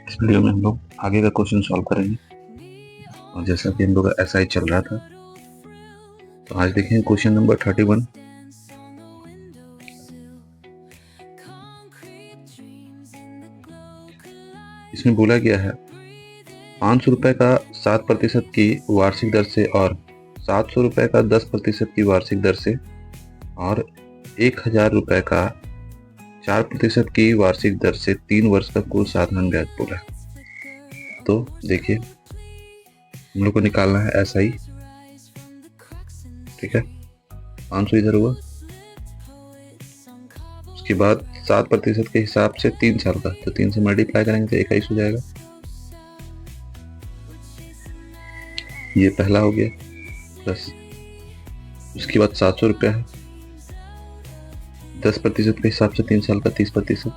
इस वीडियो में हम लोग आगे का क्वेश्चन सॉल्व करेंगे। और जैसा कि हम लोग का एसआई चल रहा था, तो आज देखेंगे क्वेश्चन नंबर 31। इसमें बोला गया है 500 रुपए का 7% की वार्षिक दर से और 700 रुपए का 10% की वार्षिक दर से और 1000 रुपए का 4% की वार्षिक दर से 3 वर्ष का कुल साधारण ब्याज बोला है। तो देखिए, हम लोग को निकालना है एसआई। ठीक है, 500 इधर हुआ, उसके बाद 7% के हिसाब से 3 साल का, तो 3 से मल्टीप्लाई करेंगे तो 21 हो जाएगा। ये पहला हो गया, प्लस उसके बाद 700 रुपया है, 10% के हिसाब से 3 साल का 30%,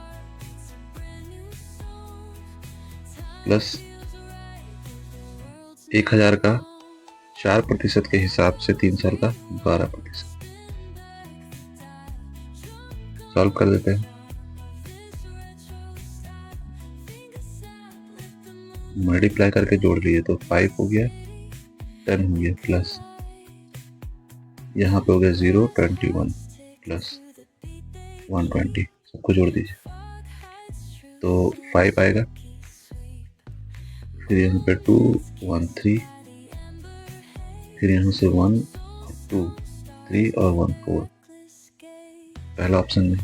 प्लस 1000 का 4% के हिसाब से 3 साल का 12%। सॉल्व कर देते हैं। मल्टीप्लाई करके जोड़ लिए तो 5 हो गया, 10 हो गया, प्लस यहाँ पे हो गया 0, 21 प्लस 120, सबको जोड़ दीजिए तो 5 आएगा। फिर यहाँ पे 2, 1, 3, फिर यहाँ से 1, 2, 3 और 1, 4 पहला ऑप्शन में।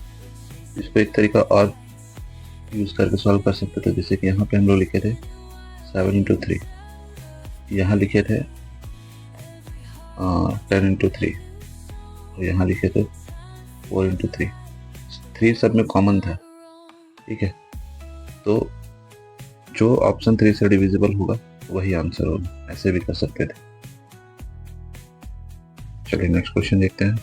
इसको एक तरीका और यूज करके सॉल्व कर सकते थे, जैसे कि यहाँ पे हम लोग लिखे थे 7 × 3, यहाँ लिखे थे 10 × 3, और यहाँ लिखे थे 4 × 3। 3 सब में कॉमन था, ठीक है, तो जो ऑप्शन 3 से डिविजिबल होगा वही आंसर होगा। ऐसे भी कर सकते थे। चलिए नेक्स्ट क्वेश्चन देखते हैं।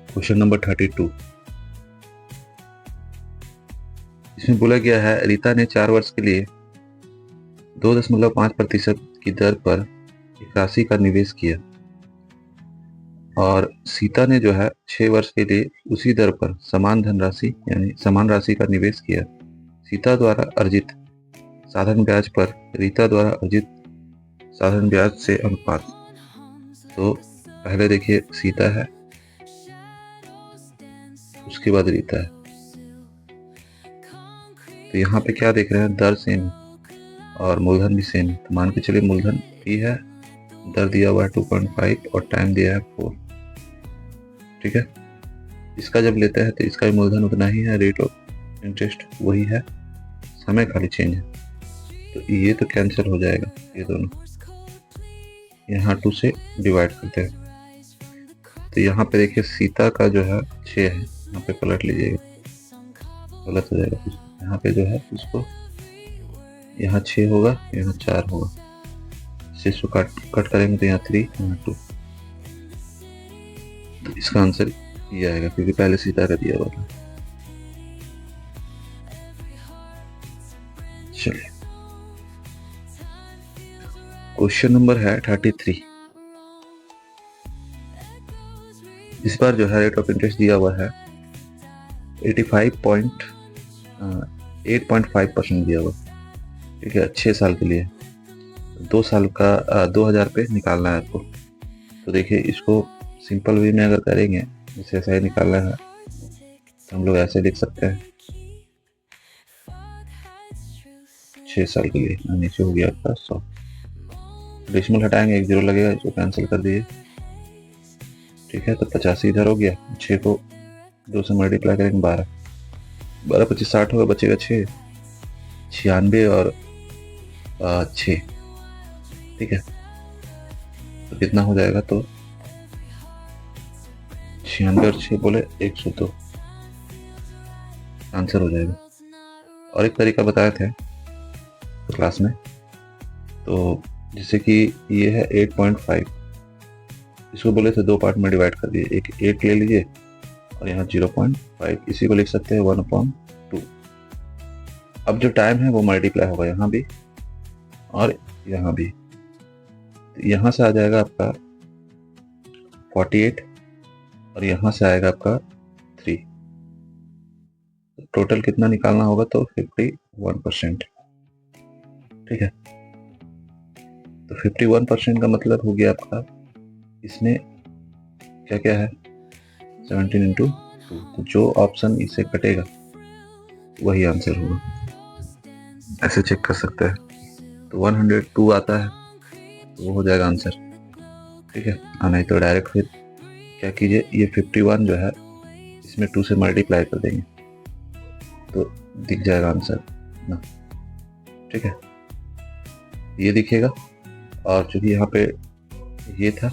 Question number 32। इसमें बोला गया है रीता ने 4 वर्ष के लिए 2.5% की दर पर एक राशि का निवेश किया और सीता ने जो है 6 वर्ष के लिए उसी दर पर समान धनराशि यानी समान राशि का निवेश किया। सीता द्वारा अर्जित साधारण ब्याज पर रीता द्वारा अर्जित साधारण ब्याज से अनुपात। तो पहले देखिए सीता है, उसके बाद रीता है। तो यहाँ पे क्या देख रहे हैं, दर सेम और मूलधन भी सेम है। तो मान के चलिए मूलधन P है, दर दिया हुआ है 2.5 और टाइम दिया है 4। ठीक है, इसका जब लेते हैं तो इसका भी मूलधन उतना ही है, रेट ऑफ इंटरेस्ट वही है, समय खाली चेंज है। तो ये तो कैंसिल हो जाएगा, ये दोनों यहाँ 2 से डिवाइड करते हैं। तो यहाँ पे देखिए सीता का जो है 6 है, यहाँ पे पलट लीजिएगा, गलत हो जाएगा। यहाँ पे जो है इसको यहाँ 6 होगा, यहाँ 4 होगा, इसको कट करेंगे तो यहाँ 3, यहाँ 2। तो इसका आंसर ये आएगा क्योंकि पहले सीता का दिया हुआ था। चलिए क्वेश्चन नंबर है 33। इस बार जो है रेट ऑफ इंटरेस्ट दिया हुआ है 8.5% दिया हुआ। ठीक है, 6 साल के लिए 2 साल का 2000 पे निकालना है आपको। तो देखिए इसको सिंपल वे में अगर करेंगे, जैसे ऐसा ही निकालना है तो हम लोग ऐसे लिख सकते हैं 6 साल के लिए। नीचे हो गया आपका 100, डेसिमल हटाएंगे, 1 0 लगेगा, इसको कैंसिल कर दिए। ठीक है, तो 85 इधर हो गया, 6 को 2 से मल्टीप्लाई करेंगे 12, 12 25 60 होगा, बचेगा 6, 96 और 6। ठीक है, तो कितना हो जाएगा, तो 96 और 6 बोले 102 आंसर हो जाएगा। और एक तरीका बताए थे क्लास में, तो जैसे कि ये है 8.5, इसको बोले थे 2 पार्ट में डिवाइड कर दिए, एक 8 ले लीजिए और यहाँ 0.5, इसी को लिख सकते हैं 1/2। अब जो टाइम है वो मल्टीप्लाई होगा यहाँ भी और यहाँ भी, तो यहाँ से आ जाएगा आपका 48 और यहाँ से आएगा आपका 3, टोटल कितना निकालना होगा, तो 51%। ठीक है, तो 51% का मतलब हो गया आपका, इसमें क्या क्या है, 17 इंटू 2, तो जो ऑप्शन इसे कटेगा वही आंसर होगा। ऐसे चेक कर सकते हैं, तो 102 आता है तो वो हो जाएगा आंसर। ठीक है, नहीं तो डायरेक्ट फिर क्या कीजिए, ये 51 जो है इसमें 2 से मल्टीप्लाई कर देंगे तो दिख जाएगा आंसर ना। ठीक है, ये दिखेगा, और चूंकि यहाँ पे ये था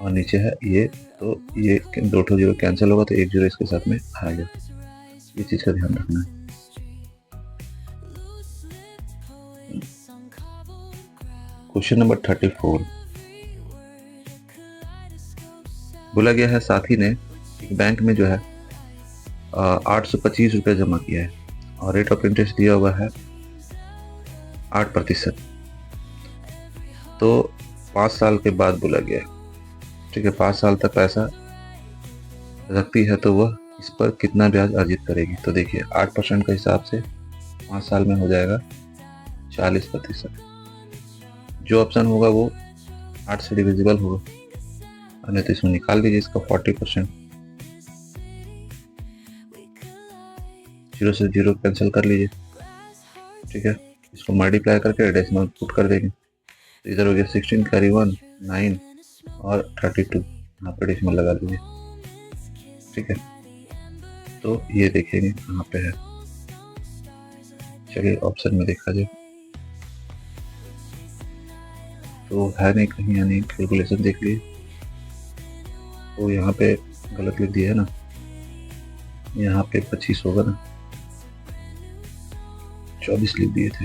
और नीचे है ये, तो ये 2 0 कैंसिल होगा तो 1 0 इसके साथ में आएगा। ये चीज का ध्यान रखना है। क्वेश्चन नंबर 34, बोला गया है साथी ने एक बैंक में जो है 825 रुपये जमा किया है और रेट ऑफ इंटरेस्ट दिया हुआ है 8%। तो 5 साल के बाद बोला गया है, ठीक है, 5 साल तक पैसा रखती है तो वह इस पर कितना ब्याज अर्जित करेगी। तो देखिए 8% के हिसाब से 5 साल में हो जाएगा 40%। जो ऑप्शन होगा वो 8 से डिविजिबल होगा, नहीं तो इसमें निकाल दीजिए इसका 40%। 0 से 0 कैंसिल कर लीजिए। ठीक है, इसको मल्टीप्लाई करके डेसिमल पुट कर देंगे, तो इधर हो गया 16 कैरी 1 9 और 32, यहाँ पे डेसिमल लगा दीजिए। ठीक है, तो ये देखेंगे कहाँ पे है। चलिए ऑप्शन में देखा जाए तो है नहीं कहीं, यानी कैलकुलेशन देख लिए तो यहाँ पे गलत लिख दिया है ना, यहाँ पे 25 होगा ना, 24 लिख दिए थे।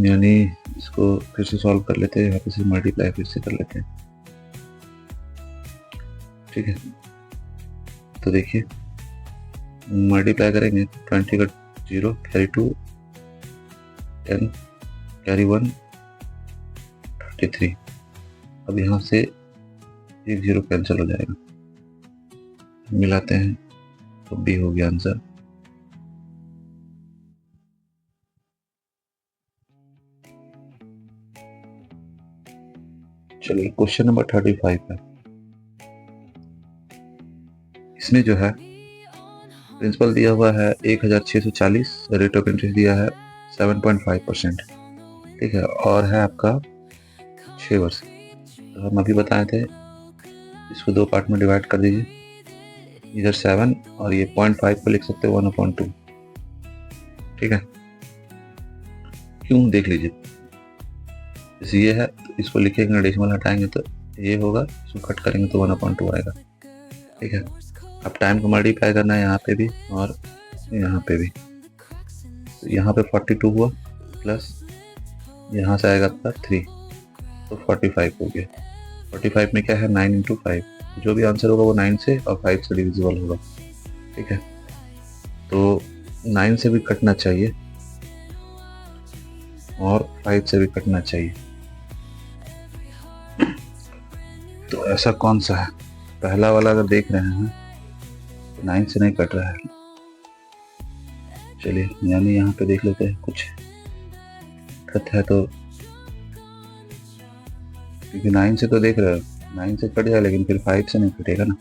यानी इसको फिर से सॉल्व कर लेते हैं, यहाँ पे से मल्टीप्लाई फिर से कर लेते हैं। ठीक है, तो देखिए मल्टीप्लाई करेंगे 20 का 0 कैरी 2 10 कैरी 1 33। अब यहाँ से 1 0 कैंसिल हो जाएगा, मिलाते हैं तो बी हो गया आंसर। चलिए क्वेश्चन नंबर 35 है। इसमें जो है प्रिंसिपल दिया हुआ है 1640, रेट ऑफ इंटरेस्ट दिया है 7.5%। ठीक है, और है आपका 6 वर्ष। तो हम अभी बताए थे, इसको 2 पार्ट में डिवाइड कर दीजिए, इधर 7 और ये 0.5 को लिख सकते हो 1/2। ठीक है, क्यों देख लीजिए, जैसे ये है तो इसको लिखेंगे, डेसिमल हटाएंगे तो ये होगा, इसको कट करेंगे तो 1/2 आएगा। ठीक है, अब टाइम को मल्टीप्लाई करना है यहाँ पे भी और यहाँ पे भी, तो यहाँ पे 42 हुआ प्लस यहाँ से आएगा आपका 3, तो 45 हो गया। 45 में क्या है, 9 इंटू 5, जो भी आंसर होगा वो 9 से और 5 से डिविजिबल होगा। ठीक है, तो 9 से भी कटना चाहिए और 5 से भी कटना चाहिए, तो ऐसा कौन सा है। पहला वाला अगर देख रहे हैं तो 9 से नहीं कट रहा है। चलिए यानी यहाँ पे देख लेते हैं कुछ तथ्य है, तो क्योंकि 9 से तो देख रहे हो 9 से कट जाए, लेकिन फिर 5 से नहीं कटेगा ना।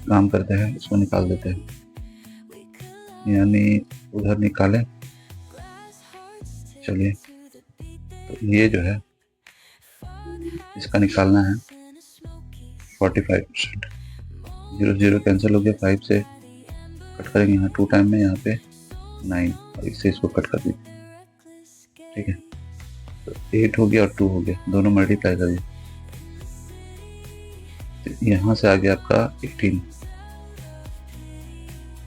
काम करते हैं, इसको निकाल देते हैं, यानी उधर निकालें। चलिए तो ये जो है इसका निकालना है 45%। 0 0 कैंसिल हो गया, 5 से कट करेंगे यहाँ 2 टाइम में, यहाँ पे 9 और इससे इसको कट कर दीजिए। ठीक है, तो 8 हो गया और 2 हो गया, दोनों मल्टीप्लाई कर दिए, तो यहाँ से आ गया आपका 18।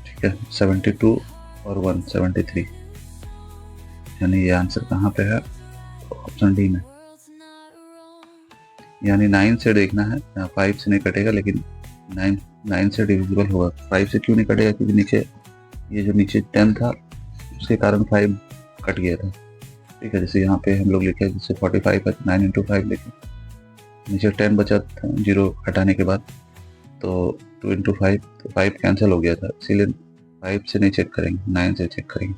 ठीक है, 72 और 1 73, यानी ये आंसर कहाँ पे है, ऑप्शन डी में। यानी 9 से देखना है, 5 से नहीं कटेगा, लेकिन 9 से डिविजिबल होगा। 5 से क्यों नहीं कटेगा, क्योंकि नीचे ये जो नीचे 10 था उसके कारण 5 कट गया था। ठीक है, जैसे यहाँ पे हम लोग लिखे जैसे 45 है 9 इंटू 5 लिखे, नीचे 10 बचा था 0 हटाने के बाद, तो 2 इंटू 5, तो 5 कैंसिल हो गया था, इसीलिए 5 से नहीं चेक करेंगे, 9 से चेक करेंगे।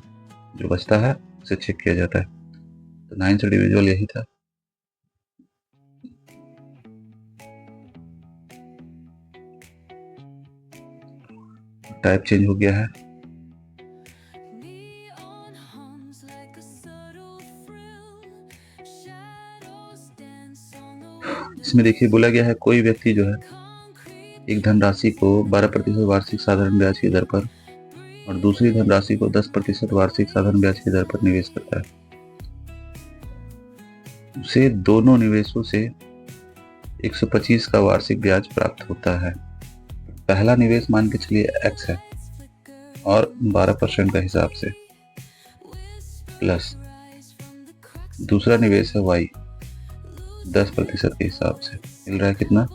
जो बचता है उसे चेक किया जाता है। तो 9 से डिविजिबल यही था। टाइप चेंज हो गया है। इसमें देखिए बोला गया है कोई व्यक्ति जो है एक धनराशि को 12% वार्षिक साधारण ब्याज की दर पर और दूसरी धनराशि को 10% वार्षिक साधारण ब्याज की दर पर निवेश करता है, उसे दोनों निवेशों से 125 का वार्षिक ब्याज प्राप्त होता है। पहला निवेश मान के चलिए x है और 12% का हिसाब से, प्लस दूसरा निवेश है y 10% के हिसाब से, मिल रहा है कितना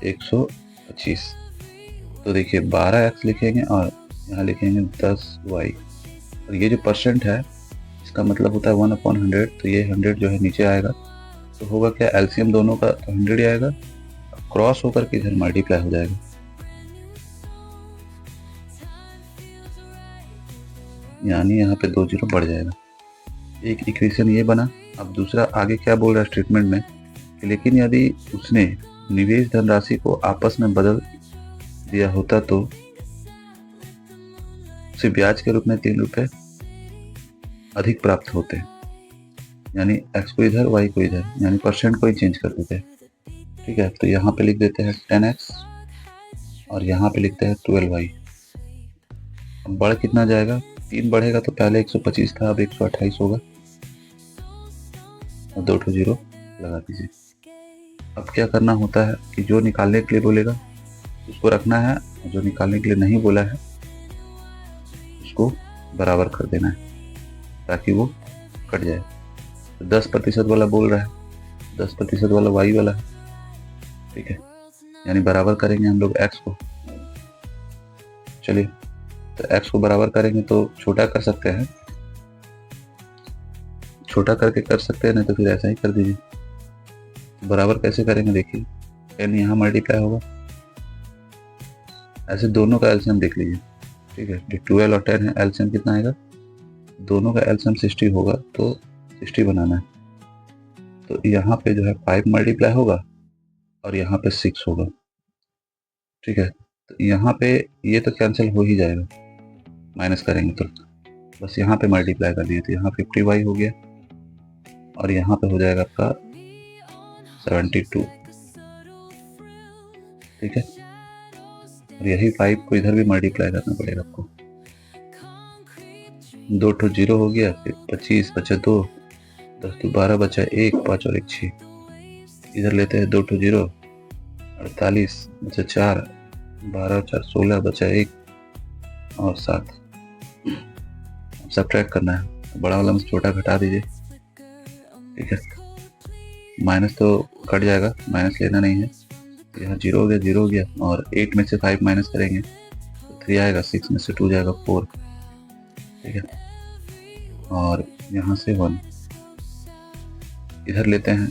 125। तो देखिए 12x लिखेंगे और यहाँ लिखेंगे 10y, और ये जो परसेंट है इसका मतलब होता है 1/100, तो ये 100 जो है नीचे आएगा, तो होगा क्या एलसीएम दोनों का तो 100 ही आएगा, क्रॉस होकर के इधर मल्टीप्लाई हो जाएगा। यानी यहाँ पे 2 जीरो बढ़ जाएगा। एक इक्वेशन ये बना। अब दूसरा आगे क्या बोल रहा है स्टेटमेंट में कि लेकिन यदि उसने निवेश धनराशि को आपस में बदल दिया होता तो उसे ब्याज के रूप में 3 रुपए अधिक प्राप्त होते, यानी x को इधर y को इधर, यानी परसेंट को ही चेंज कर देते हैं। ठीक है, तो यहाँ पे लिख देते हैं 10x और यहाँ पे लिखते हैं 12y। अब बढ़ कितना जाएगा, 3 बढ़ेगा तो पहले 125 था, अब 128 होगा और 2 ठो जीरो लगा दीजिए। अब क्या करना होता है कि जो निकालने के लिए बोलेगा उसको रखना है, और जो निकालने के लिए नहीं बोला है उसको बराबर कर देना है ताकि वो कट जाए। तो 10% वाला बोल रहा है, 10% वाला y वाला है, ठीक है, यानी बराबर करेंगे हम लोग x को। चलिए, तो x को बराबर करेंगे तो छोटा कर सकते हैं, छोटा करके कर सकते हैं, नहीं तो फिर ऐसा ही कर दीजिए। बराबर कैसे करेंगे देखिए, n यहाँ मल्टीप्लाई होगा, ऐसे दोनों का एलसीएम देख लीजिए। ठीक है, जो 12 और 10 है एलसीएम कितना आएगा, दोनों का एलसीएम 60 होगा, तो 60 बनाना है। तो यहाँ पे जो है 5 मल्टीप्लाई होगा और यहाँ पे 6 होगा। ठीक है, तो यहाँ पे ये तो कैंसिल हो ही जाएगा, माइनस करेंगे तो बस यहाँ पे मल्टीप्लाई कर दिए, तो यहाँ 50y हो गया और यहाँ पे हो जाएगा आपका 72। ठीक है, और यही 5 को इधर भी मल्टीप्लाई करना पड़ेगा आपको। 2 ठो जीरो हो गया, फिर 25 बचा 2, 10 तो 12 बचा 1, 5 और 1 6, इधर लेते हैं 2 ठो जीरो, 48 बचा 4, 12 और 4 16 बचा 1 और 7। सब्ट्रैक्ट करना है, बड़ा वाला में छोटा घटा दीजिए। ठीक है, माइनस तो कट जाएगा, माइनस लेना नहीं है, यहाँ 0 हो गया, 0 हो गया, और 8 में से 5 माइनस करेंगे तो 3 आएगा, 6 में से 2 जाएगा 4। ठीक है, और यहाँ से 1 इधर लेते हैं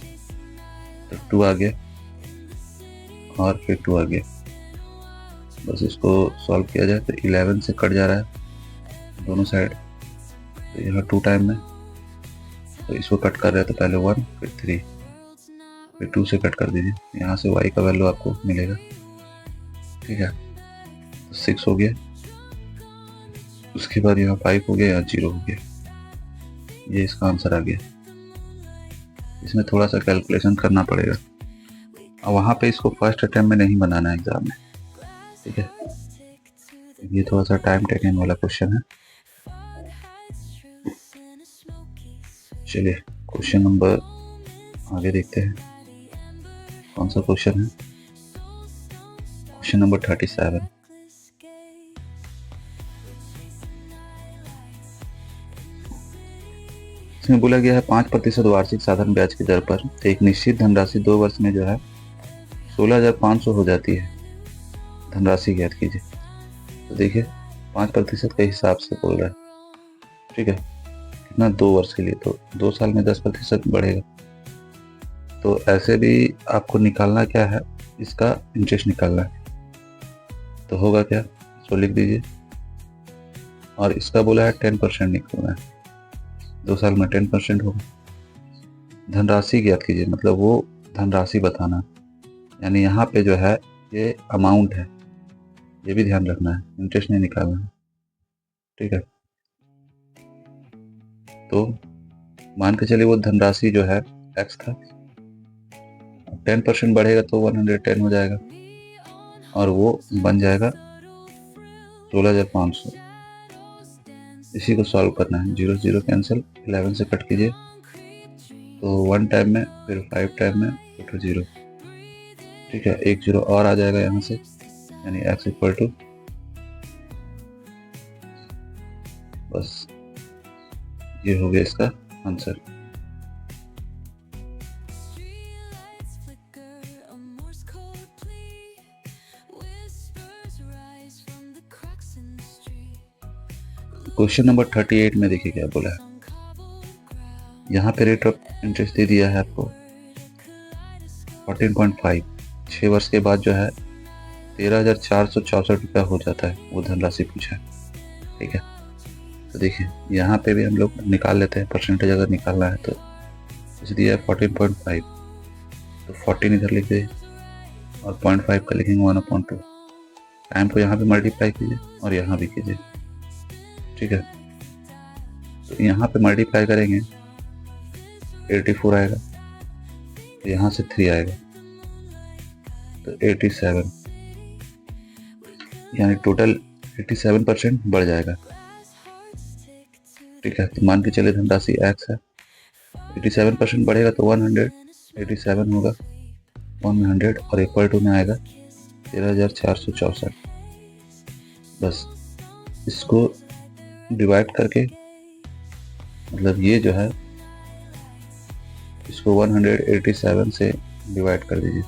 तो 2 आ गया और फिर 2 आ गया। बस इसको सॉल्व किया जाए तो 11 से कट जा रहा है दोनों साइड, तो यहाँ 2 टाइम में, तो इसको कट कर रहे हैं तो पहले 1 फिर 3 फिर 2 से कट कर दीजिए, यहाँ से y का वैल्यू आपको मिलेगा। ठीक है, तो 6 हो गया, उसके बाद यहाँ 5 हो गया, यहाँ 0 हो गया, ये इसका आंसर आ गया। इसमें थोड़ा सा कैलकुलेशन करना पड़ेगा और वहाँ पे इसको फर्स्ट अटेम्प्ट में नहीं बनाना है एग्जाम में। ठीक है, ये थोड़ा सा टाइम टेकिंग वाला क्वेश्चन है। चलिए क्वेश्चन नंबर आगे देखते हैं, कौन सा क्वेश्चन है, क्वेश्चन नंबर 37। इसमें बोला गया है 5% वार्षिक साधारण ब्याज की दर पर एक निश्चित धनराशि 2 वर्ष में जो है 16,500 हो जाती है। धनराशि ज्ञात कीजिए। तो देखिए 5% के हिसाब से बोल रहा है। ठीक है, कितना 2 वर्ष के लिए, तो 2 साल में 10% बढ़ेगा। तो ऐसे भी आपको निकालना क्या है, इसका इंटरेस्ट निकालना है। तो होगा क्या, इसको लिख दीजिए। और इसका बोला है 10% निकलना है, 2 साल में 10% होगा। धनराशि ज्ञात कीजिए, मतलब वो धनराशि बताना, यानी यहाँ पे जो है ये अमाउंट है, ये भी ध्यान रखना है, इंटरेस्ट नहीं निकालना है, ठीक है। तो मान के चलिए वो धनराशि जो है x था, 10% बढ़ेगा तो 110 हो जाएगा और वो बन जाएगा 16,500। इसी को सॉल्व करना है, 0 0 कैंसिल, 11 से कट कीजिए तो 1 टाइम में, फिर 5 टाइम में, फिर 0, ठीक है। 1 0 और आ जाएगा यहाँ से, यानी x इक्वल टू, बस ये हो गया इसका आंसर। क्वेश्चन नंबर 38 में देखिए क्या बोला है। यहाँ पे रेट ऑफ इंटरेस्ट दे दिया है आपको 14.5, 6 वर्ष के बाद जो है 13,464 रुपया हो जाता है, वो धनराशि पूछा है, ठीक है। तो देखिए यहाँ पे भी हम लोग निकाल लेते हैं, परसेंटेज अगर निकालना है तो इसे दिया है 14.5, तो 14 इधर लिख दे और 0.5 का लिखेंगे 1/2। टाइम को यहाँ पे मल्टीप्लाई कीजिए और यहाँ भी कीजिए, ठीक है। तो यहाँ पे मल्टीप्लाई करेंगे 84 आएगा, तो यहाँ से 3 आएगा तो 87, यानी टोटल 87% बढ़ जाएगा, ठीक है। तो मान के चले धनराशि x है, 87% बढ़ेगा तो 187 होगा, 100 और इक्वल टू में आएगा 13,464। बस इसको डिवाइड करके, मतलब ये जो है इसको 187 से डिवाइड कर दीजिए।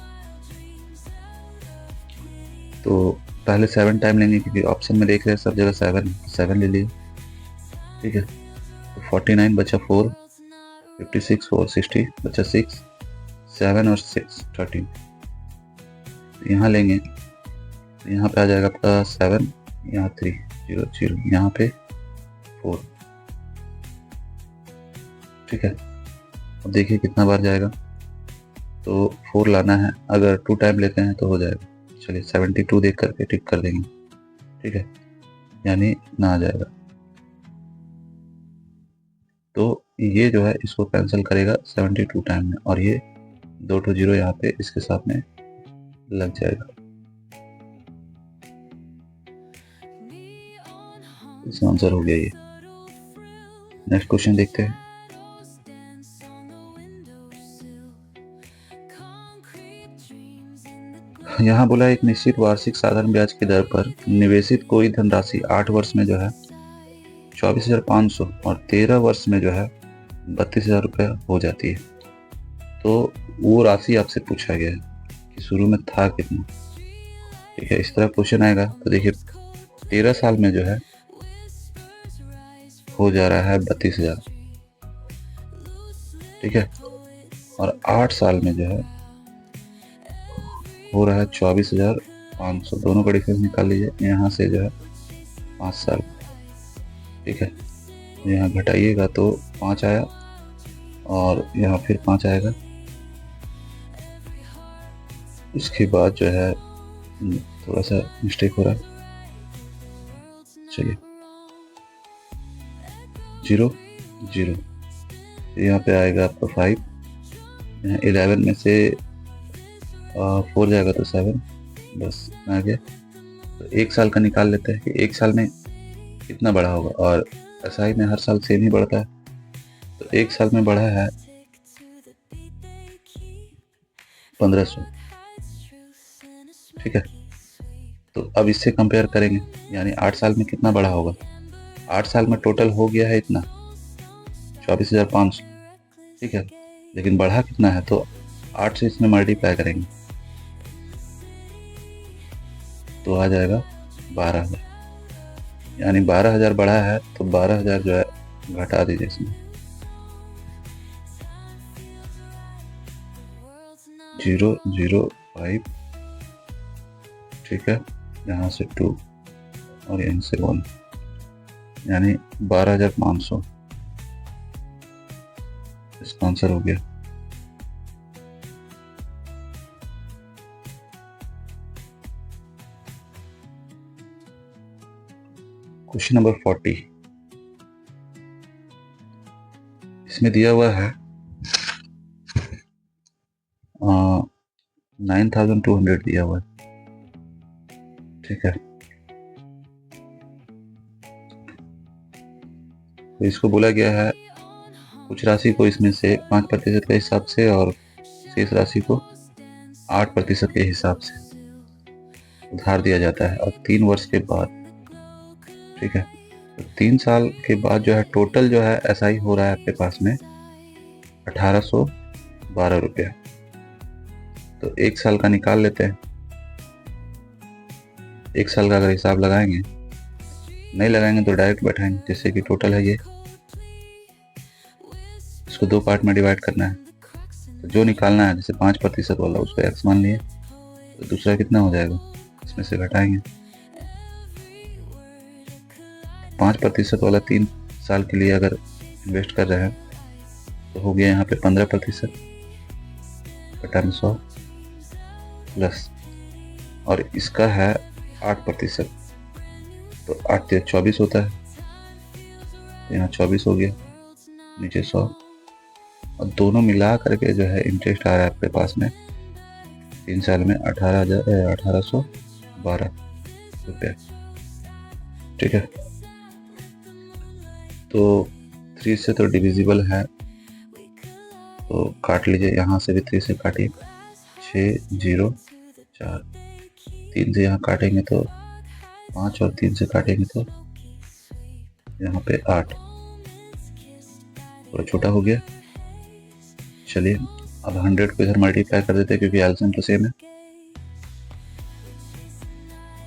तो पहले 7 टाइम लेंगे क्योंकि ऑप्शन में देख रहे हैं सब जगह 7 ले लिए, ठीक है। तो 49 बचा 4, 56 4 60 बचा 6, 7 और 6 13। यहाँ लेंगे तो यहाँ पे आ जाएगा आपका 7, यहाँ 3 0 0, यहाँ पे 4, ठीक है। अब देखिए कितना बार जाएगा, तो 4 लाना है, अगर 2 टाइम लेते हैं तो हो जाएगा। चलिए 72 देख करके टिक कर देंगे, ठीक है, यानी ना आ जाएगा। तो ये जो है इसको कैंसिल करेगा 72 टाइम में, और ये 2 0 यहाँ पे इसके साथ में लग जाएगा। इसका आंसर हो गया ये। नेक्स्ट क्वेश्चन देखते हैं। यहाँ बोला एक निश्चित वार्षिक साधारण ब्याज की दर पर निवेशित कोई धनराशि 8 वर्ष में जो है 24,500 और 13 वर्ष में जो है 32,000 रुपये हो जाती है। तो वो राशि आपसे पूछा गया है कि शुरू में था कितना, ठीक है। इस तरह क्वेश्चन आएगा तो देखिए 13 साल में जो है हो जा रहा है 32,000, ठीक है, और 8 साल में जो है हो रहा है 24,500। दोनों का डिफरेंस निकाल लीजिए, यहाँ से जो है 5 साल, ठीक है। यहाँ घटाइएगा तो 5 आया और यहाँ फिर 5 आएगा। इसके बाद जो है थोड़ा सा मिस्टेक हो रहा है, चलिए 0 0, यहाँ पे आएगा आपका 5, यहाँ 11 में से 4 जाएगा तो 7, बस आ गया। तो 1 साल का निकाल लेते हैं कि 1 साल में कितना बढ़ा होगा, और एसआई में हर साल सेम ही बढ़ता है। तो 1 साल में बढ़ा है 1500, ठीक है। तो अब इससे कंपेयर करेंगे, यानी 8 साल में कितना बढ़ा होगा। 8 साल में टोटल हो गया है इतना 24,500, ठीक है, लेकिन बढ़ा कितना है, तो 8 से इसमें मल्टीप्लाई करेंगे तो आ जाएगा 12,000, यानी 12,000 बढ़ा है तो 12,000 जो है घटा दीजिए इसमें, 0 0 5, ठीक है, यहाँ से 2 और यहाँ से 1, यानी 12,500 इसका आंसर हो गया। क्वेश्चन नंबर 40, इसमें दिया हुआ है 9,200 दिया हुआ है, ठीक है। तो इसको बोला गया है कुछ राशि को इसमें से 5% के हिसाब से और शेष राशि को 8% के हिसाब से उधार दिया जाता है और 3 वर्ष के बाद, ठीक है। तो 3 साल के बाद जो है टोटल जो है SI हो रहा है आपके पास में 1812 रुपया। तो 1 साल का निकाल लेते हैं। 1 साल का अगर हिसाब लगाएंगे, नहीं लगाएंगे तो डायरेक्ट बैठाएंगे, जैसे कि टोटल है ये, इसको 2 पार्ट में डिवाइड करना है। तो जो निकालना है जैसे 5% वाला उसको x मान लिए, तो दूसरा कितना हो जाएगा, इसमें से घटाएंगे। 5% वाला 3 साल के लिए अगर इन्वेस्ट कर रहे हैं तो हो गया यहाँ पे 15% घटा में 100 प्लस, और इसका है 8%, तो 8 से 24 होता है, तो यहाँ 24 हो गया, नीचे 100, और दोनों मिला करके जो है इंटरेस्ट आ रहा है आपके पास में 3 साल में 1812 रुपये, ठीक है। तो 3 से तो डिविजिबल है, तो काट लीजिए, यहाँ से भी 3 से काटिए, 6 0 4, 3 से यहाँ काटेंगे तो 5 और 3 से काटेंगे तो यहाँ पे 8, थोड़ा छोटा हो गया। चलिए अब 100 को इधर मल्टीप्लाई कर देते हैं क्योंकि एलसीएम तो सेम है।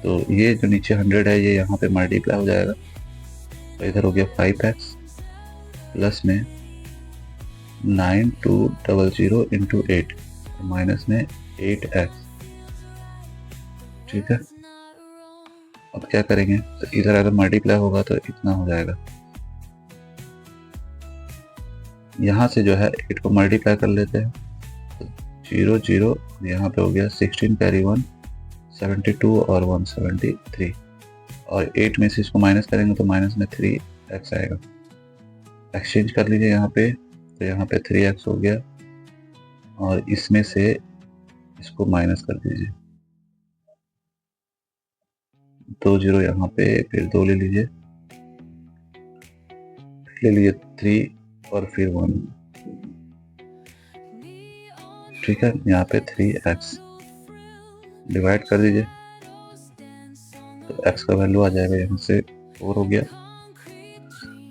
तो ये जो नीचे 100 है ये यहाँ पे मल्टीप्लाई हो जाएगा, तो इधर हो गया 5x प्लस में 9200 इंटू 8 माइनस में 8x, ठीक है। अब क्या करेंगे, तो इधर अगर मल्टीप्लाई होगा तो इतना हो जाएगा, यहाँ से जो है 8 को मल्टीप्लाई कर लेते हैं, तो 0 0 यहाँ पे हो गया 16 कैरी 1 72 और 173, और 8 में से इसको माइनस करेंगे तो माइनस में 3x आएगा। एक्सचेंज कर लीजिए यहाँ पे, तो यहाँ पे 3x हो गया, और इसमें से इसको माइनस कर दीजिए, 2 0 यहाँ पे, फिर 2 ले लीजिए 3 और फिर 1, ठीक है। यहाँ पे 3x डिवाइड कर दीजिए, तो x का वैल्यू आ जाएगा यहाँ से 4 हो गया,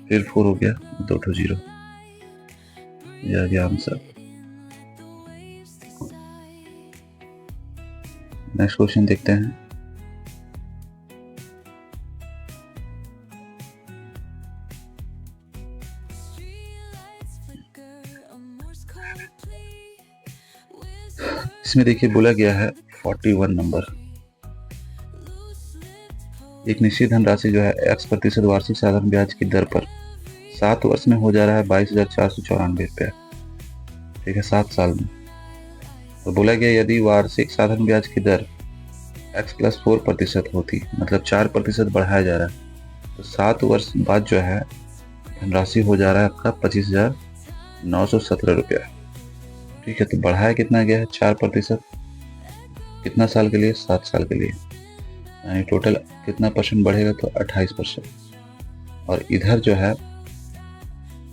फिर 4 हो गया, 2 0, यह आ गया आंसर। नेक्स्ट क्वेश्चन देखते हैं। इसमें देखिए बोला गया है 41 नंबर, एक निश्चित धनराशि जो है x% वार्षिक साधारण ब्याज की दर पर 7 वर्ष में हो जा रहा है 22,494 रुपया, ठीक है, 7 साल में। तो बोला गया यदि वार्षिक साधारण ब्याज की दर x + 4% होती, मतलब 4% बढ़ाया जा रहा है, तो 7 वर्ष बाद जो है धनराशि हो जा रहा है आपका 25,917 रुपया, ठीक है। तो बढ़ाया कितना गया है, 4%, कितना साल के लिए, 7 साल के लिए, यानी टोटल कितना परसेंट बढ़ेगा, तो 28%। और इधर जो है,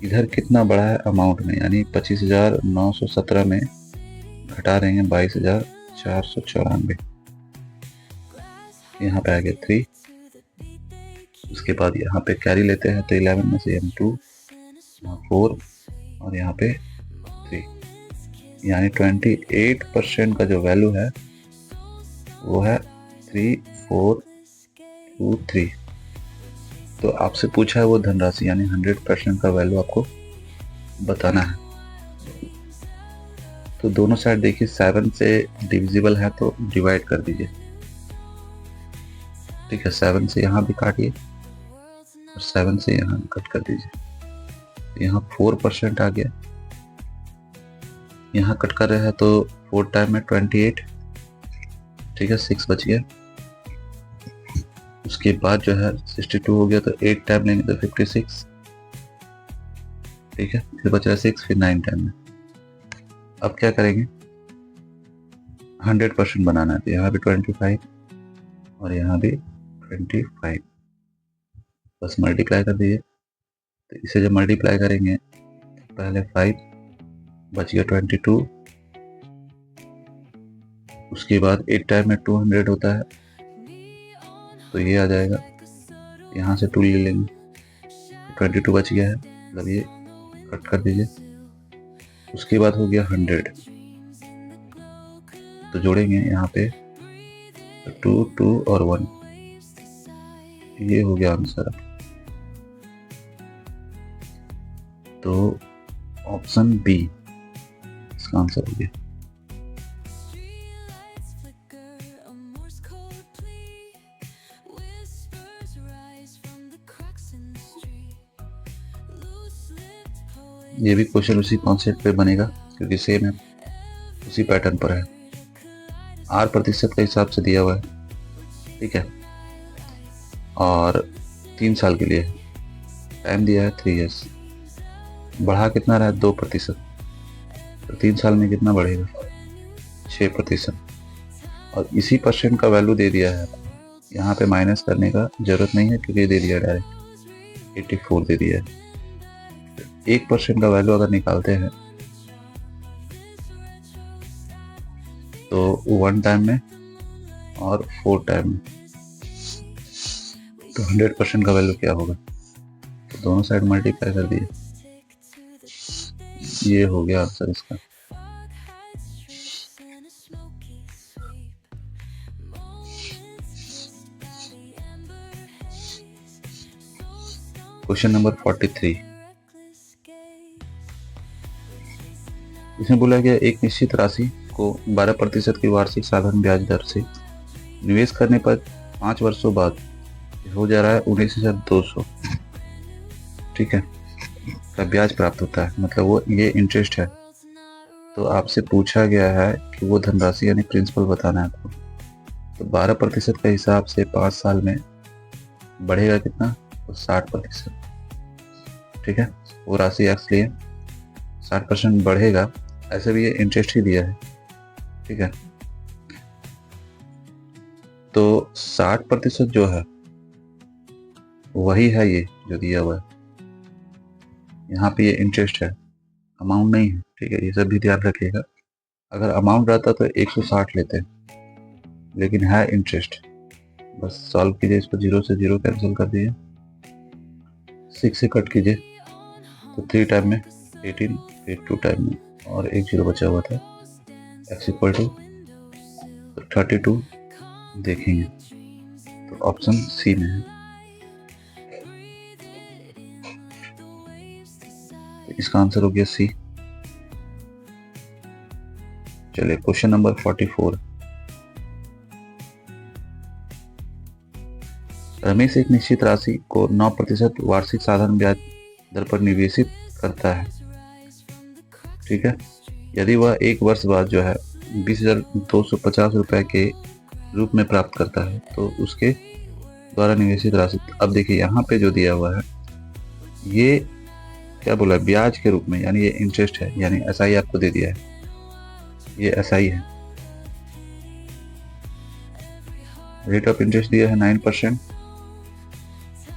इधर कितना बढ़ा है अमाउंट में, यानी 25,917 में घटा देंगे 22,494, यहाँ पे आ गया 3, उसके बाद यहाँ पे कैरी लेते हैं, तो 11 में से 2, यहाँ 4 और यहाँ पे 3, यानी 28% का जो वैल्यू है वो है 3423। तो आपसे पूछा है वो धनराशि, यानी 100% का वैल्यू आपको बताना है। तो दोनों साइड देखिए 7 से डिविजिबल है तो डिवाइड कर दीजिए, ठीक है, 7 से यहाँ भी काटिए और 7 से यहाँ कट कर दीजिए। यहाँ 4% आ गया, यहाँ कट कर रहे हैं तो 4 टाइम में 28, ठीक है, 6 बच गया। उसके बाद जो है 62 हो गया तो 8 टाइम लेंगे तो 56, ठीक है, फिर बच रहा है 6, फिर 9 टाइम में। अब क्या करेंगे, 100% बनाना है तो यहाँ भी 25 और यहाँ भी 25, बस मल्टीप्लाई कर दीजिए। तो इसे जब मल्टीप्लाई करेंगे पहले 5 बच गया 22, उसके बाद 8 टाइम में 200 होता है तो ये आ जाएगा, यहाँ से 2 ले लेंगे, 22 बच गया है, मतलब ये कट कर दीजिए। उसके बाद हो गया 100 तो जोड़ेंगे यहाँ पे 2 2 और 1, ये हो गया आंसर। तो ऑप्शन बी इसका आंसर हो गया। ये भी क्वेश्चन उसी कॉन्सेप्ट पे बनेगा क्योंकि सेम है, उसी पैटर्न पर है। R% के हिसाब से दिया हुआ है, ठीक है, और 3 साल के लिए टाइम दिया है 3 इयर्स। बढ़ा कितना रहा है 2%, तो 3 साल में कितना बढ़ेगा 6%। और इसी परसेंट का वैल्यू दे दिया है, यहाँ पे माइनस करने का जरूरत नहीं है क्योंकि दे दिया डायरेक्ट 84 दे दिया है। 1% का वैल्यू अगर निकालते हैं तो 1 टाइम में और 4 टाइम में, तो 100% का वैल्यू क्या होगा, तो दोनों साइड मल्टीप्लाई कर दिए, ये हो गया आंसर इसका। क्वेश्चन नंबर 43, इसमें बोला गया एक निश्चित राशि को 12% की वार्षिक साधारण ब्याज दर से निवेश करने पर 5 वर्षों बाद हो जा रहा है 19,200, ठीक है, का ब्याज प्राप्त होता है, मतलब वो ये इंटरेस्ट है। तो आपसे पूछा गया है कि वो धनराशि यानी प्रिंसिपल बताना है आपको। तो 12% के हिसाब से 5 साल में बढ़ेगा कितना, तो 60%, ठीक है, वो राशि एक्स लिए 60% बढ़ेगा, ऐसे भी ये इंटरेस्ट ही दिया है, ठीक है। तो 60% जो है वही है ये जो दिया हुआ है, यहाँ पे ये इंटरेस्ट है, अमाउंट नहीं है, ठीक है, ये सब भी ध्यान रखिएगा। अगर अमाउंट रहता तो 160 लेते हैं, लेकिन है इंटरेस्ट। बस सॉल्व कीजिए इसको, 0 से 0 कैंसिल कर दीजिए, 6 से कट कीजिए तो 3 टाइम में 18, फिर 2 टाइम में और 1 0 बचा हुआ था, x इक्वल टू 32 देखेंगे तो ऑप्शन सी में है। तो इसका आंसर हो गया सी। चलिए क्वेश्चन नंबर 44, रमेश एक निश्चित राशि को 9% वार्षिक साधारण ब्याज दर पर निवेशित करता है, ठीक है। यदि वह 1 वर्ष बाद जो है 20,250 रुपए के रूप में प्राप्त करता है तो उसके द्वारा निवेशित राशि, अब देखिए यहाँ पे जो दिया हुआ है ये क्या बोला, ब्याज के रूप में, यानी ये इंटरेस्ट है, यानी एसआई आपको दे दिया है, ये एसआई है। रेट ऑफ इंटरेस्ट दिया है 9%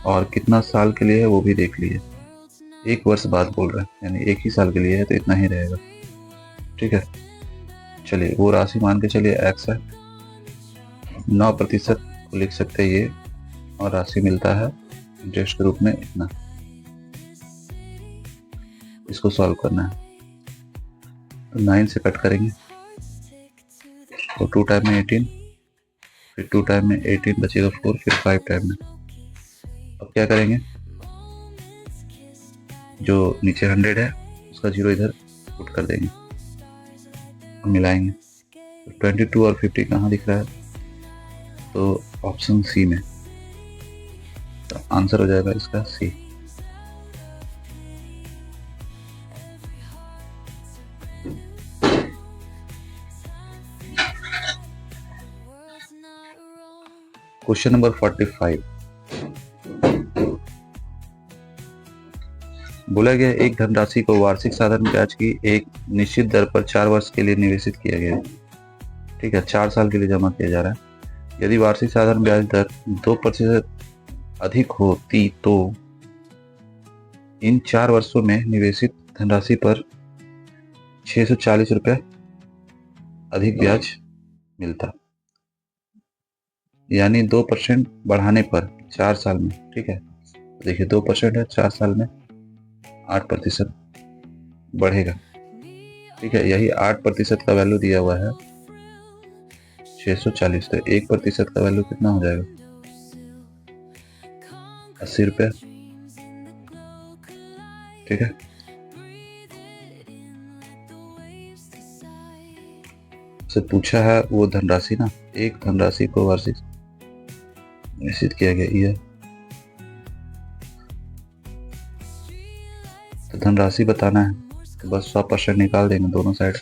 और कितना साल के लिए है वो भी देख लिए, 1 वर्ष बाद बोल रहे हैं, यानी 1 ही साल के लिए है तो इतना ही रहेगा, ठीक है। चलिए वो राशि मान के चलिए एक्स है, 9% को लिख सकते हैं ये, और राशि मिलता है इंटरेस्ट के रूप में इतना। इसको सॉल्व करना है तो 9 से कट करेंगे तो 2 टाइम में 18, फिर 2 टाइम में 18 बचेगा 4, फिर 5 टाइम में। अब क्या करेंगे, जो नीचे 100 है उसका 0 इधर पुट कर देंगे और मिलाएंगे तो 22 और 50 कहाँ दिख रहा है, तो ऑप्शन सी में तो आंसर हो जाएगा इसका सी। क्वेश्चन नंबर 45 बोला गया एक धनराशि को वार्षिक साधारण ब्याज की एक निश्चित दर पर 4 वर्ष के लिए निवेशित किया गया है। ठीक है, 4 साल के लिए जमा किया जा रहा है। यदि वार्षिक साधारण ब्याज दर 2% अधिक होती तो इन 4 वर्षों में निवेशित धनराशि पर 640 रुपये अधिक ब्याज मिलता। यानी 2% बढ़ाने पर 4 साल में, ठीक है, देखिए 2% है, 4 साल में 8% बढ़ेगा। ठीक है, यही 8% का वैल्यू दिया हुआ है 640, तो 1% का वैल्यू कितना हो जाएगा? 80 रुपये। ठीक है, से पूछा है वो धनराशि ना, एक धनराशि को वार्षिक निश्चित किया गया ये, तो धनराशि बताना है तो बस 100% निकाल देंगे दोनों साइड,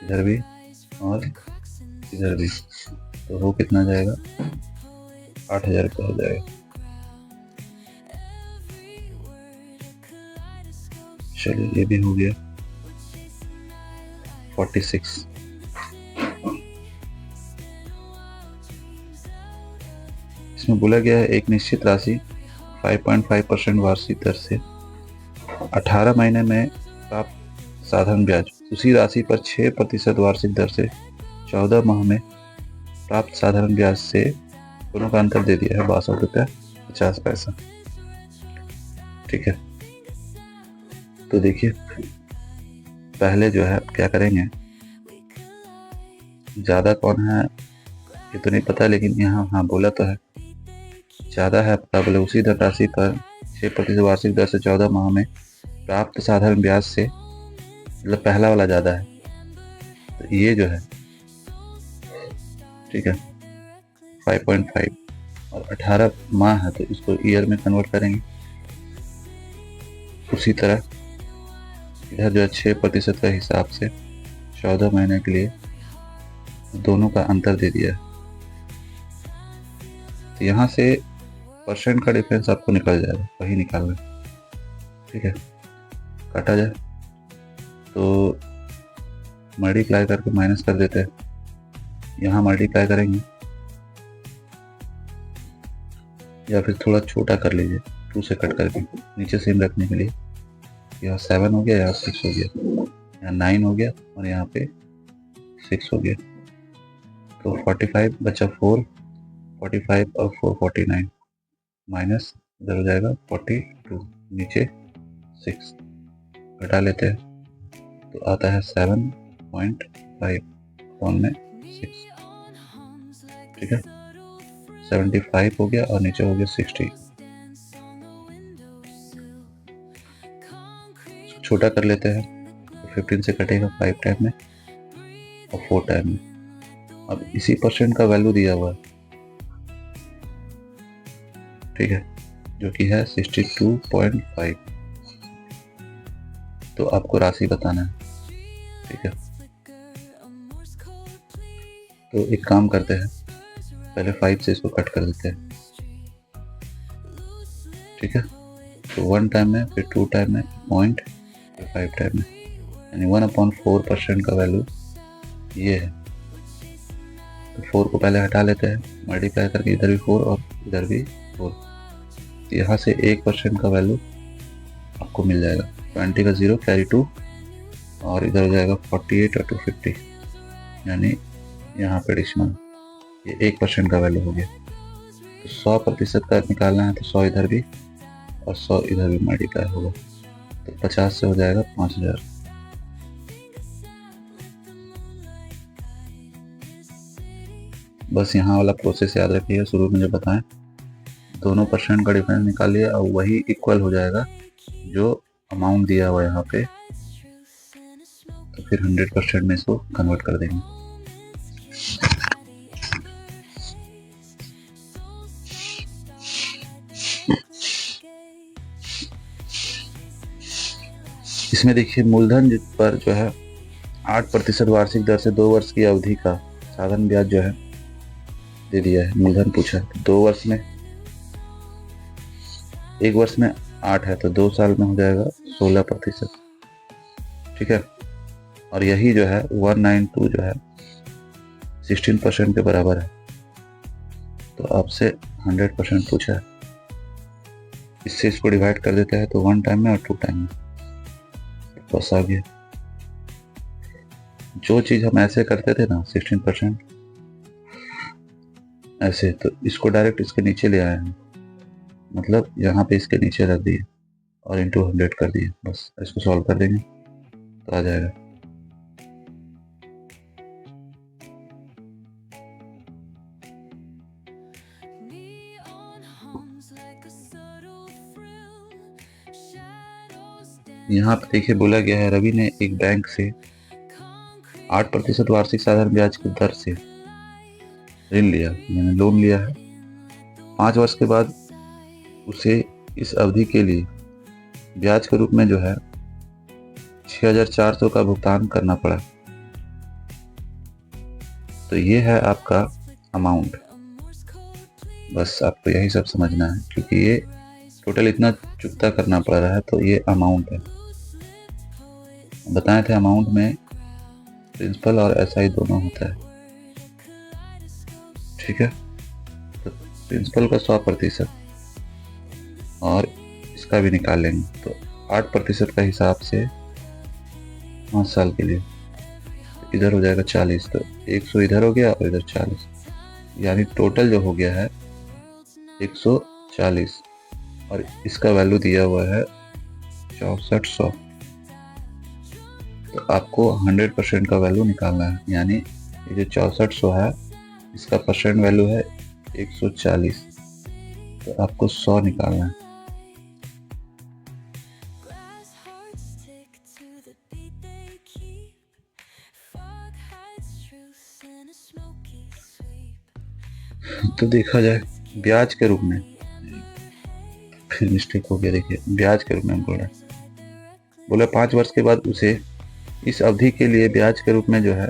इधर भी और इधर भी, तो वो कितना जाएगा? 8,000 रुपये हो जाएगा। चलिए ये भी हो गया 46। इसमें बोला गया है एक निश्चित राशि 5.5% वार्षिक दर से 18 महीने में प्राप्त साधारण ब्याज उसी राशि पर 6% वार्षिक दर से 14 माह में प्राप्त साधारण ब्याज से दोनों का अंतर दे दिया है 62 रुपया 50 पैसा। ठीक है, तो देखिए पहले जो है क्या करेंगे, ज़्यादा कौन है ये तो नहीं पता, लेकिन यहाँ हाँ बोला तो है ज़्यादा है, पता बोले उसी धनराशि पर 6% वार्षिक दर से 14 माह में प्राप्त साधारण ब्याज से, मतलब पहला वाला ज़्यादा है, तो ये जो है ठीक है 5.5 और 18 माह है तो इसको ईयर में कन्वर्ट करेंगे। उसी तरह इधर जो है 6% का हिसाब से 14 महीने के लिए दोनों का अंतर दे दिया है, तो यहाँ से परसेंट का डिफरेंस आपको निकल जाएगा, वही निकालना। ठीक है, काटा जाए तो मल्टीप्लाई करके माइनस कर देते हैं, यहाँ मल्टीप्लाई करेंगे या फिर थोड़ा छोटा कर लीजिए 2 से कट करके नीचे सेम रखने के लिए। यहाँ 7 हो गया, यहाँ 6 हो गया, यहाँ 9 हो गया और यहाँ पे 6 हो गया, तो 45 बचा 4, 45 और 4 49 माइनस इधर हो जाएगा 42, नीचे 6 घटा लेते हैं तो आता है 7.5 कौन में 6। ठीक है, 75 हो गया और नीचे हो गया 60, छोटा कर लेते हैं तो 15 से कटेगा 5 टाइम में और 4 टाइम में। अब इसी परसेंट का वैल्यू दिया हुआ है, ठीक है, जो कि है 62.5, तो आपको राशि बताना है। ठीक है, तो एक काम करते हैं, पहले 5 से इसको कट कर देते हैं। ठीक है, तो 1 टाइम में, फिर 2 टाइम में, पॉइंट, फिर 5 टाइम में, यानी 1/4% का वैल्यू ये है। तो 4 को पहले हटा लेते हैं, मल्टीप्लाई करके इधर भी 4 और इधर भी 4, यहाँ से 1% का वैल्यू आपको मिल जाएगा। 20 का 0 कैरी 2 और इधर हो जाएगा 48 और 250, यानी यहाँ पे एडिशनल ये 1% का वैल्यू हो गया। तो 100% का निकालना है तो 100 इधर भी और 100 इधर भी मल्टीप्लाई होगा, तो 50 से हो जाएगा 5000। बस यहाँ वाला प्रोसेस याद रखिएगा, शुरू में जो बताएं, दोनों परसेंट का डिफरेंस निकालिए और वही इक्वल हो जाएगा जो अमाउंट दिया हुआ है यहाँ पे, तो फिर 100% में इसको कन्वर्ट कर देंगे। इसमें देखिए मूलधन पर जो है 8% वार्षिक दर से 2 वर्ष की अवधि का साधन ब्याज जो है दे दिया है। मूलधन पूछा है 2 वर्ष में, 1 वर्ष में 8 है तो 2 साल में हो जाएगा 16%। ठीक है, और यही जो है 192 जो है 16% के बराबर है। तो आपसे 100% पूछा है, इससे इसको डिवाइड कर देते हैं तो 1 टाइम में और 2 टाइम में, बस आ गया। जो चीज हम ऐसे करते थे ना 16% ऐसे, तो इसको डायरेक्ट इसके नीचे ले आए हैं, मतलब यहाँ पे इसके नीचे रख दिए और इंटू 100 कर दिए। बस इसको सॉल्व कर देंगे तो आ जाएगा। यहाँ पे देखिए बोला गया है रवि ने एक बैंक से 8% वार्षिक साधारण ब्याज की दर से ऋण लिया, यानी लोन लिया है। 5 वर्ष के बाद उसे इस अवधि के लिए ब्याज के रूप में जो है 6,400 का भुगतान करना पड़ा। तो ये है आपका अमाउंट। बस आपको यही सब समझना है, क्योंकि ये टोटल इतना चुकता करना पड़ रहा है, तो ये अमाउंट है। बताए थे अमाउंट में प्रिंसिपल और एसआई दोनों होता है। ठीक है, तो प्रिंसिपल का 100% और इसका भी निकाल लेंगे, तो 8% का हिसाब से 5 साल के लिए इधर हो जाएगा 40, तो 100 इधर हो गया और इधर 40, यानी टोटल जो हो गया है 140, और इसका वैल्यू दिया हुआ है 6400। तो आपको 100% का वैल्यू निकालना है, यानी ये जो 6400 है इसका परसेंट वैल्यू है 140, तो आपको 100 निकालना है। तो देखा जाए ब्याज के रूप में, फिर मिस्टेक हो गया, देखिए ब्याज के रूप में बोला 5 वर्ष के बाद उसे इस अवधि के लिए ब्याज के रूप में जो है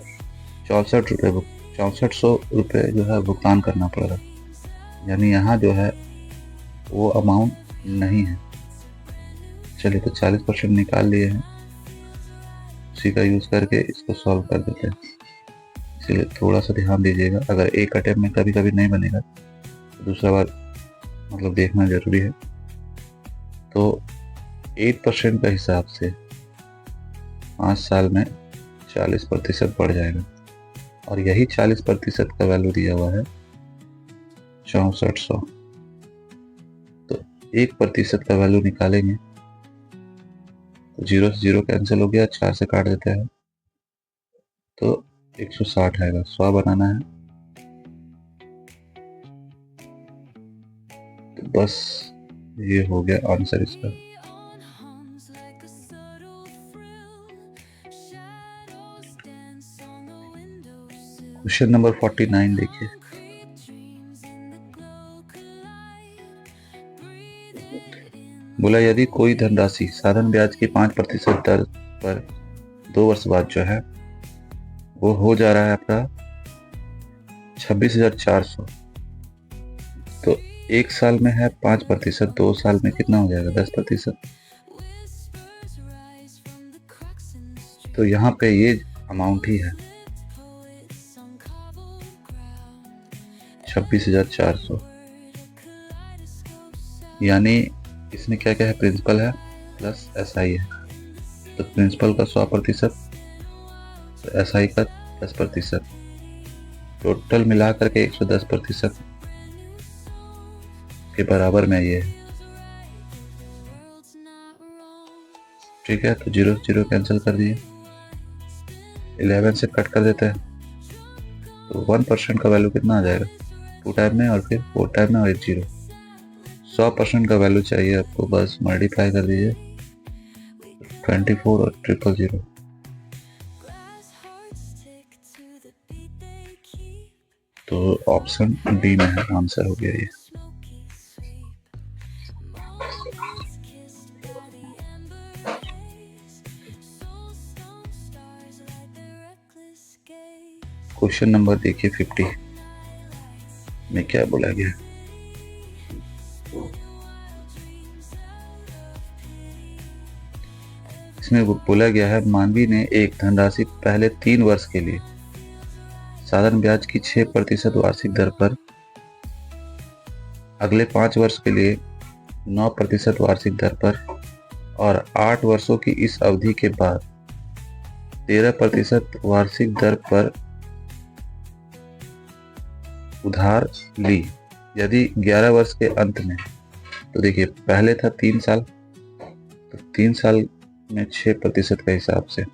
6400 रुपये जो है भुगतान करना पड़ेगा, यानी यहाँ जो है वो अमाउंट नहीं है। चलिए तो 40% निकाल लिए हैं, उसी का यूज करके इसको सॉल्व कर देते हैं। इसलिए थोड़ा सा ध्यान दीजिएगा, अगर एक अटेम्प्ट में कभी कभी नहीं बनेगा तो दूसरा बार मतलब देखना जरूरी है। तो 8% का हिसाब से 5 साल में 40% बढ़ जाएगा, और यही 40% का वैल्यू दिया हुआ है 6400। तो 1% का वैल्यू निकालेंगे तो 0 से 0 कैंसिल हो गया, 4 से काट देते हैं तो 160 आएगा। 100 बनाना है, तो बस ये हो गया आंसर इसका। क्वेश्चन नंबर 49 देखिए। बोला यदि कोई धनराशि साधन ब्याज की 5% दर पर 2 वर्ष बाद जो है वो हो जा रहा है आपका 26,400, तो 1 साल में है 5%, 2 साल में कितना हो जाएगा 10%। तो यहाँ पे ये अमाउंट ही है 26,400, यानी इसमें क्या क्या है, प्रिंसिपल है प्लस एसआई है। तो प्रिंसिपल का 100%, तो एसआई का 10%, टोटल मिला करके 110% के बराबर में ये है। ठीक है, तो 0 0 कैंसिल कर दिए, 11 से कट कर देते हैं, तो 1% का वैल्यू कितना आ जाएगा 2 टाइम में और फिर 4 टाइम में और 1 0। 100% का वैल्यू चाहिए आपको, बस मल्टीप्लाई कर दीजिए 24 और 000। तो ऑप्शन डी में है, आंसर हो गया ये। क्वेश्चन नंबर देखिए 50 में क्या बोला गया। इसमें बोला गया है मानवी ने एक धनराशि पहले 3 वर्ष के लिए साधारण ब्याज की 6% वार्षिक दर पर, अगले 5 वर्ष के लिए 9% वार्षिक दर पर और 8 वर्षों की इस अवधि के बाद 13% वार्षिक दर पर उधार ली। यदि 11 वर्ष के अंत में, तो देखिए पहले था 3 साल, तो 3 साल में 6% के हिसाब से,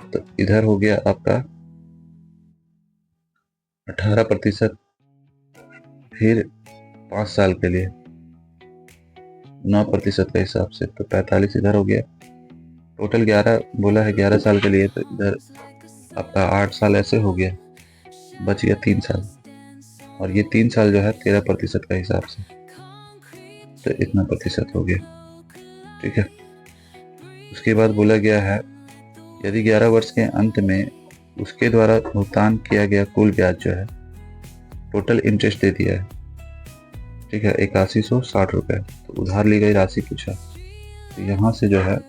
तो इधर हो गया आपका 18%, फिर 5 साल के लिए 9% के हिसाब से, तो 45 इधर हो गया। टोटल 11 बोला है 11 साल के लिए, तो इधर आपका 8 साल ऐसे हो गया, बच गया 3 साल, और ये 3 साल जो है 13% का हिसाब से, तो इतना प्रतिशत हो गया। ठीक है। उसके बाद बोला गया है यदि 11 वर्ष के अंत में उसके द्वारा भुगतान किया गया कुल ब्याज जो है, टोटल इंटरेस्ट दे दिया है, ठीक है, 8160 रुपये, तो उधार ली गई राशि पूछा, तो यहाँ से जो है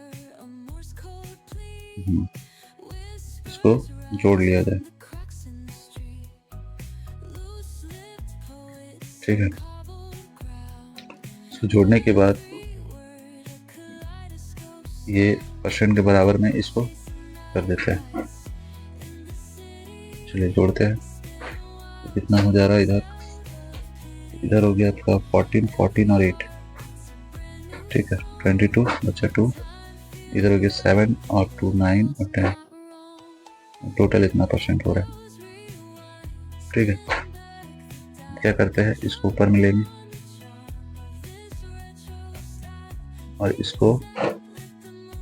इसको जोड़ लिया जाए। ठीक है, इसको जोड़ने के बाद ये परसेंट के बराबर में इसको कर देते हैं। चलिए जोड़ते हैं, तो कितना हो जा रहा है इधर हो गया आपका 14, 14 और 8, ठीक है, 22 बचा 2, इधर हो गया 7 और 2 9 और 10, टोटल इतना परसेंट हो रहा है। ठीक है, क्या करते हैं, इसको ऊपर में लेंगे और इसको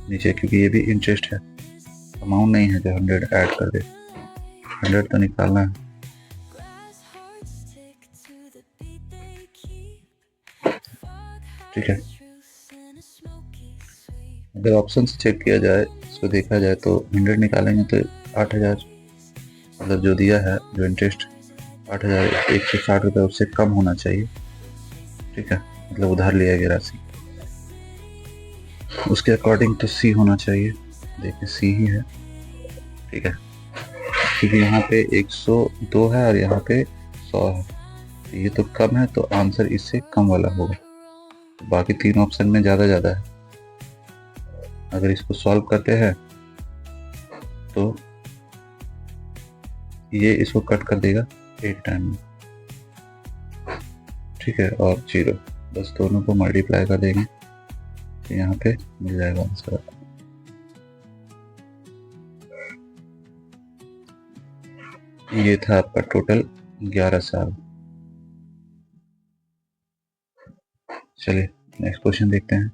नीचे, क्योंकि ये भी इंटरेस्ट है, अमाउंट नहीं है जो 100 ऐड कर दे, 100 तो निकालना है। ठीक है, अगर ऑप्शन से चेक किया जाए, इसको देखा जाए तो 100 निकालेंगे तो 8000, मतलब जो दिया है, जो इंटरेस्ट 8160 रुपये, उससे कम होना चाहिए। ठीक है, मतलब उधार लिया गया राशि, उसके अकॉर्डिंग तो सी होना चाहिए। देखिए सी ही है। ठीक है, क्योंकि यहाँ पे 102 है और यहाँ पे 100 है, तो ये तो कम है, तो आंसर इससे कम वाला होगा। बाकी 3 ऑप्शन में ज़्यादा है। अगर इसको सॉल्व करते हैं तो ये इसको कट कर देगा 8 टाइम में। ठीक है, और 0, बस दोनों को मल्टीप्लाई कर देंगे, तो यहाँ पे मिल जाएगा आंसर। ये था आपका टोटल 11 साल। चलिए नेक्स्ट क्वेश्चन देखते हैं।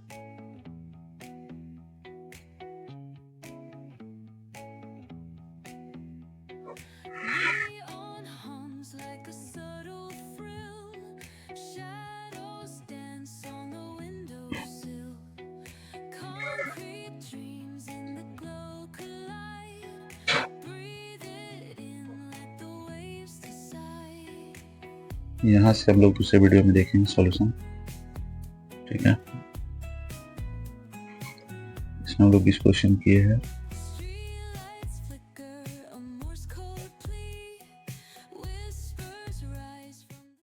यहाँ से हम लोग दूसरे वीडियो में देखेंगे सॉल्यूशन। ठीक है, इसमें हम लोग इस क्वेश्चन किए हैं।